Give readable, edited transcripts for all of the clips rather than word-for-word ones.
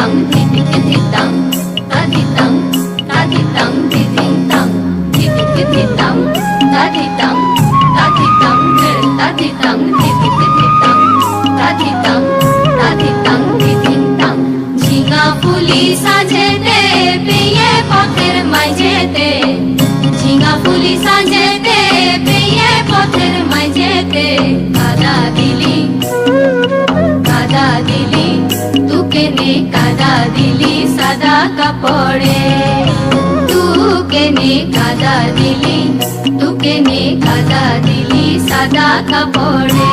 tang ti ti ti ti tang ta ti tang ti ti tang ti ti ti tang ta ti tang ta ti tang ti ti ti tang ta ti tang ti ti tang ঝিঙা ফুলি সাজেতে পেয়ে পথের মাঝেতে ঝিঙা ফুলি সাজেতে পেয়ে পথের মাঝেতে কাদা দিলি তুকে নে কাদা দিলি সাদা কাপড়ে তুকে নে কাদা দিলি তুকে নে কাদা দিলি সাদা কাপড়ে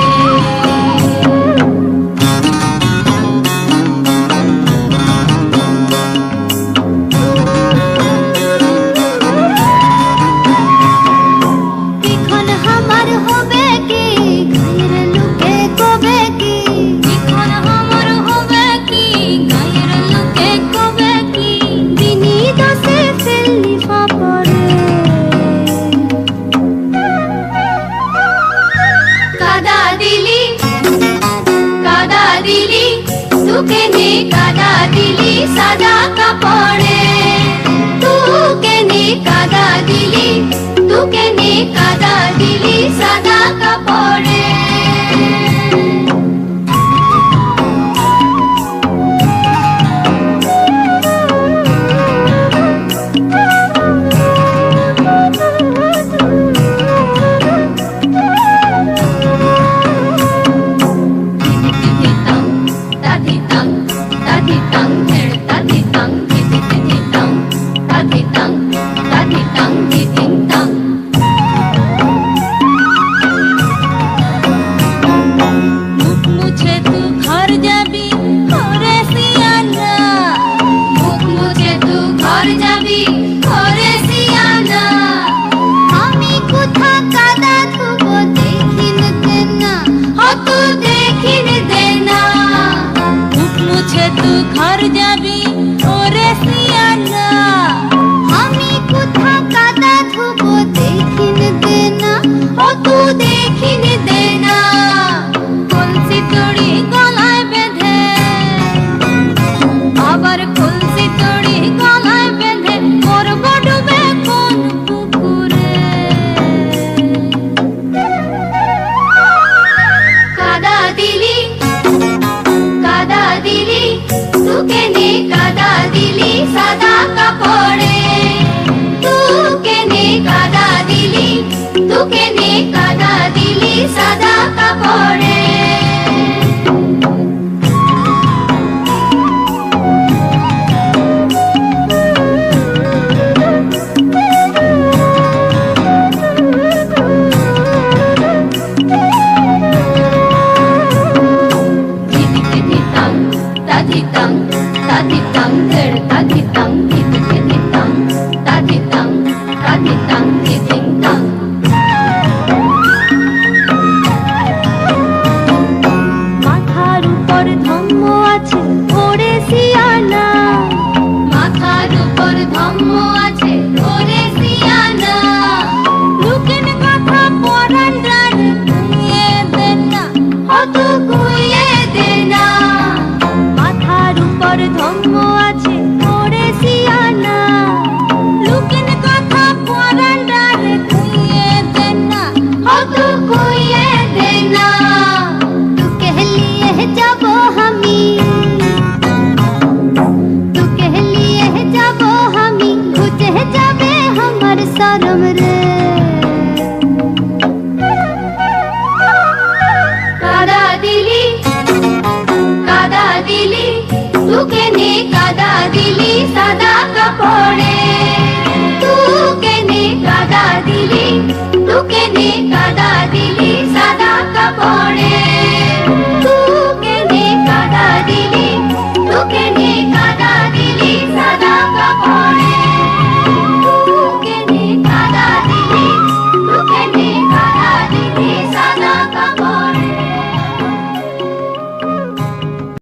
তুকে নে কাদা দিলি সাদা কাপড়ে তুকে নে কাদা দিলি তুকে নে কাদা দিলি সাদা কাপড়ে घर जाबी ओरे सियाना আমি কোথা কাদা ধুবো দেখিন দেনা ও তু দেখিন দেনা কলসি তড়ি গলায় বেঁধে আবার কলসি তড়ি গলায় বেঁধে করব ডুবে কোন পুকুরে কাদা দিলি তুকে নে কাদা দিলি সাদা কাপড়ে তুকে নে কাদা দিলি তুকে নে কাদা দিলি সাদা কাপড়ে মাথার উপর ধম্ম আছে ওরে সিয়ানা মাথার উপর ধম্ম আছে ওরে সিয়ানা লুকেন কথা পরান রান নিয়ে দেন না